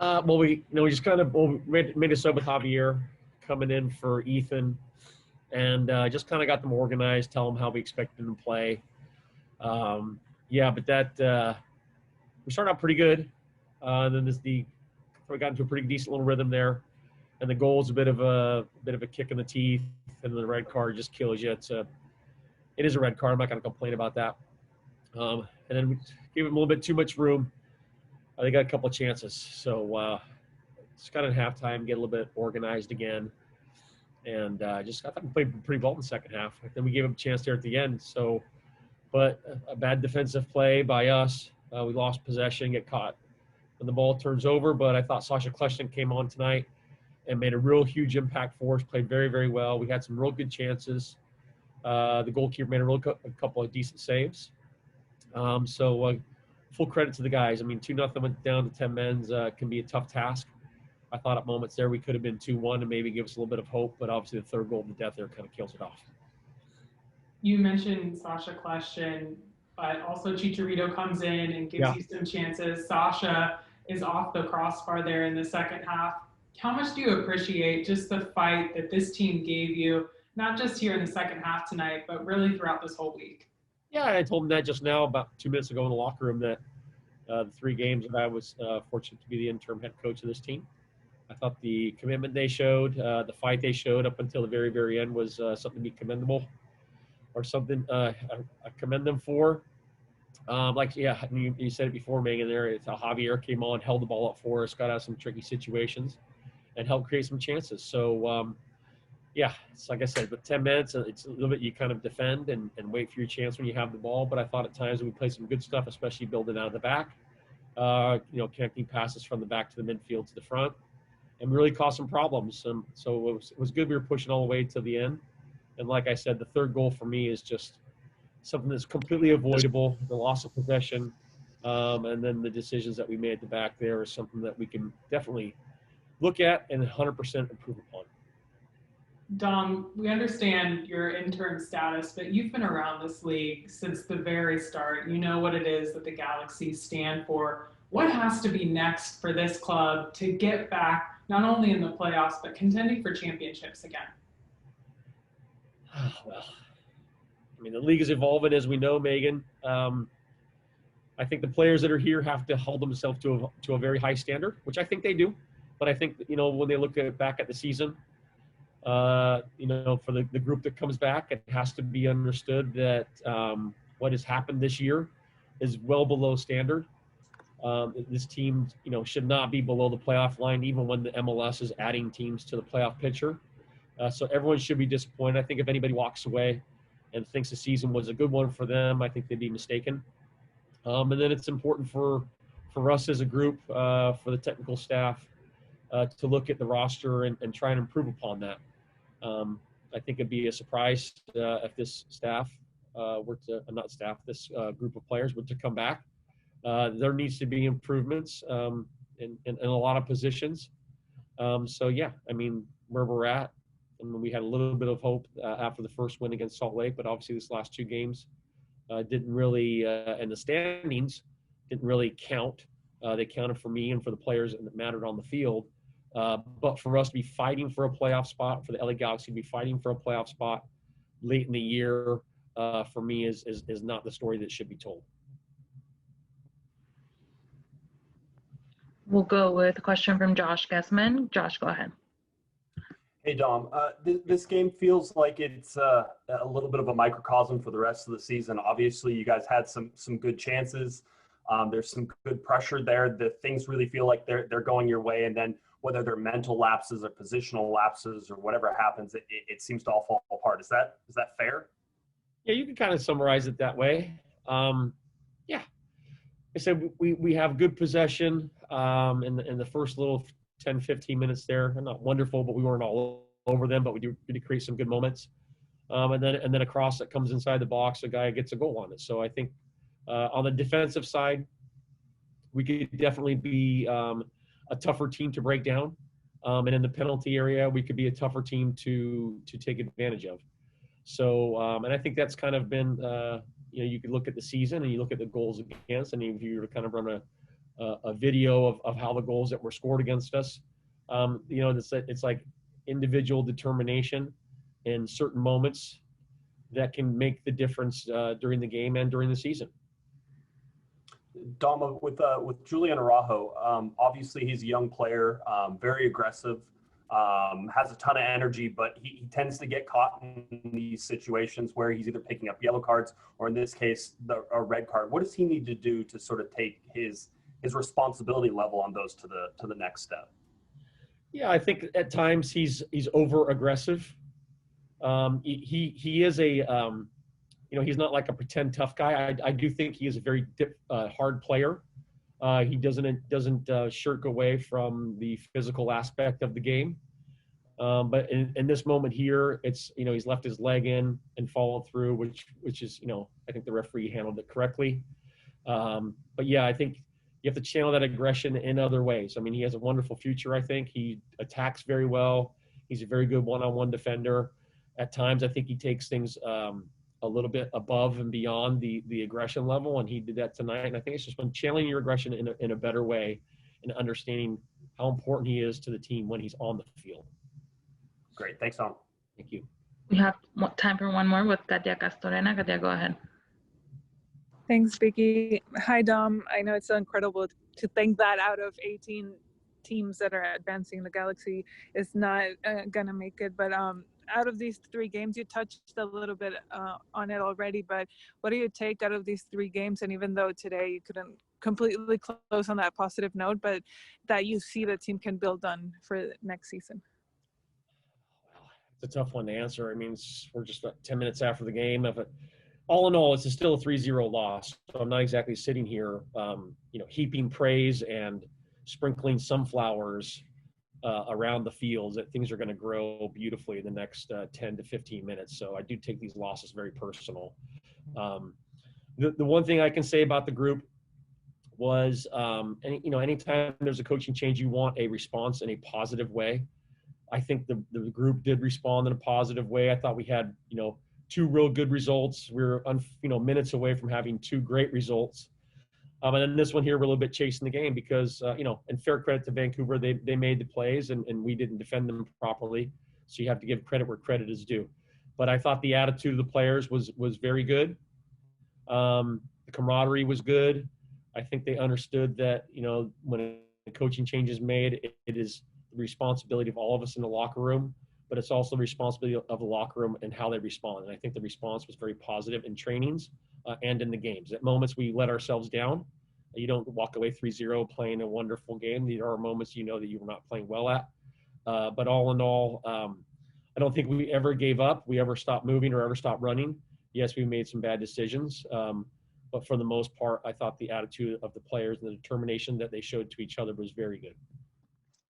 We just kind of made a sub with Javier coming in for Ethan, and just kind of got them organized, tell them how we expected them to play. But we started out pretty good. Then we got into a pretty decent little rhythm there, and the goal is a bit of a kick in the teeth, and the red card just kills you. It is a red card. I'm not going to complain about that. And then we gave them a little bit too much room. They got a couple of chances, so just got at halftime, get a little bit organized again, and I thought we played pretty well in the second half. Then we gave them a chance there at the end. But a bad defensive play by us. We lost possession, get caught when the ball turns over. But I thought Sasha Kleshnik came on tonight and made a real huge impact for us. Played very, very well. We had some real good chances. The goalkeeper made a couple of decent saves. Full credit to the guys. I mean, 2-0 went down to 10 men's. Can be a tough task. I thought at moments there we could have been 2-1 and maybe give us a little bit of hope, but obviously the third goal to death there kind of kills it off. You mentioned Sasha Kleshnik, but also Chicharito comes in and gives you some chances. Sasha is off the crossbar there in the second half. How much do you appreciate just the fight that this team gave you, not just here in the second half tonight, but really throughout this whole week? Yeah, I told him that just now about 2 minutes ago in the locker room that the 3 games that I was fortunate to be the interim head coach of this team. I thought the commitment they showed, the fight they showed up until the very, very end was something to be commendable, or something I commend them for. You said it before, Megan, there. It's how Javier came on, held the ball up for us, got out of some tricky situations, and helped create some chances. So, it's like I said, but 10 minutes, it's a little bit you kind of defend and wait for your chance when you have the ball. But I thought at times we played some good stuff, especially building out of the back, connecting passes from the back to the midfield to the front, and we really caused some problems. So it was good we were pushing all the way to the end. And like I said, the third goal for me is just something that's completely avoidable, the loss of possession, and then the decisions that we made at the back there is something that we can definitely look at and 100% improve upon. Dom, we understand your interim status, but you've been around this league since the very start. You know what it is that the Galaxies stand for. What has to be next for this club to get back, not only in the playoffs, but contending for championships again? Well, I mean, the league is evolving, as we know, Megan. I think the players that are here have to hold themselves to a very high standard, which I think they do. But I think, when they look back at the season, for the group that comes back, it has to be understood that what has happened this year is well below standard. This team, should not be below the playoff line, even when the MLS is adding teams to the playoff picture. So everyone should be disappointed. I think if anybody walks away and thinks the season was a good one for them, I think they'd be mistaken. And then it's important for us as a group, for the technical staff, to look at the roster and try and improve upon that. I think it'd be a surprise if this group of players were to come back. There needs to be improvements in a lot of positions. Where we're at, we had a little bit of hope after the first win against Salt Lake, but obviously this last 2 games didn't really, and the standings didn't really count. They counted for me and for the players that mattered on the field. But for us to be fighting for a playoff spot, for the LA Galaxy to be fighting for a playoff spot late in the year, for me is not the story that should be told. We'll go with a question from Josh Gessman. Josh, go ahead. Hey, Dom. This game feels like it's a little bit of a microcosm for the rest of the season. Obviously, you guys had some good chances. There's some good pressure there. The things really feel like they're going your way, and then whether they're mental lapses or positional lapses or whatever happens, it seems to all fall apart. Is that fair? Yeah, you can kind of summarize it that way. I said we have good possession in the first little 10, 15 minutes there. Not wonderful, but we weren't all over them, but we did create some good moments. And then a cross that comes inside the box, a guy gets a goal on it. So I think on the defensive side, we could definitely be a tougher team to break down. And in the penalty area, we could be a tougher team to take advantage of. So, and I think that's kind of been, you could look at the season and you look at the goals against, and if you were to kind of run a video of how the goals that were scored against us. You know, it's like individual determination in certain moments that can make the difference during the game and during the season. Dom, with Julian Araujo, obviously he's a young player, very aggressive, has a ton of energy, but he tends to get caught in these situations where he's either picking up yellow cards or, in this case, a red card. What does he need to do to sort of take his responsibility level on those to the next step? Yeah, I think at times he's over aggressive. He is a you know, he's not like a pretend tough guy. I do think he is a very hard player. He doesn't shirk away from the physical aspect of the game. But in this moment here, it's, you know, he's left his leg in and followed through, which is, you know, I think the referee handled it correctly. But yeah, I think you have to channel that aggression in other ways. I mean, he has a wonderful future, I think. He attacks very well. He's a very good one-on-one defender. At times, I think he takes things a little bit above and beyond the aggression level, and he did that tonight. And I think it's just been channeling your aggression in a better way and understanding how important he is to the team when he's on the field. Great. Thanks, Dom. Thank you. We have time for one more with Katia Castorena. Katia, go ahead. Thanks, Vicky. Hi, Dom. I know it's so incredible to think that out of 18 teams that are advancing, the Galaxy is not going to make it. But out of these 3 games, you touched a little bit on it already, but what do you take out of these 3 games? And even though today you couldn't completely close on that positive note, but that you see the team can build on for next season? It's a tough one to answer. I mean, we're just 10 minutes after the game. All in all, it's still a 3-0 loss. So I'm not exactly sitting here, you know, heaping praise and sprinkling sunflowers around the fields that things are going to grow beautifully in the next 10 to 15 minutes. So I do take these losses very personal. The one thing I can say about the group was, you know, anytime there's a coaching change, you want a response in a positive way. I think the group did respond in a positive way. I thought we had, you know, 2 real good results. We were, you know, minutes away from having 2 great results. And then this one here, we're a little bit chasing the game because, you know, and fair credit to Vancouver, they made the plays and we didn't defend them properly. So you have to give credit where credit is due. But I thought the attitude of the players was very good. The camaraderie was good. I think they understood that, you know, when a coaching change is made, it is the responsibility of all of us in the locker room, but it's also the responsibility of the locker room and how they respond. And I think the response was very positive in trainings and in the games. At moments we let ourselves down. You don't walk away 3-0 playing a wonderful game. There are moments you know that you were not playing well at. But all in all, I don't think we ever gave up. We ever stopped moving or ever stopped running. Yes, we made some bad decisions. But for the most part, I thought the attitude of the players and the determination that they showed to each other was very good.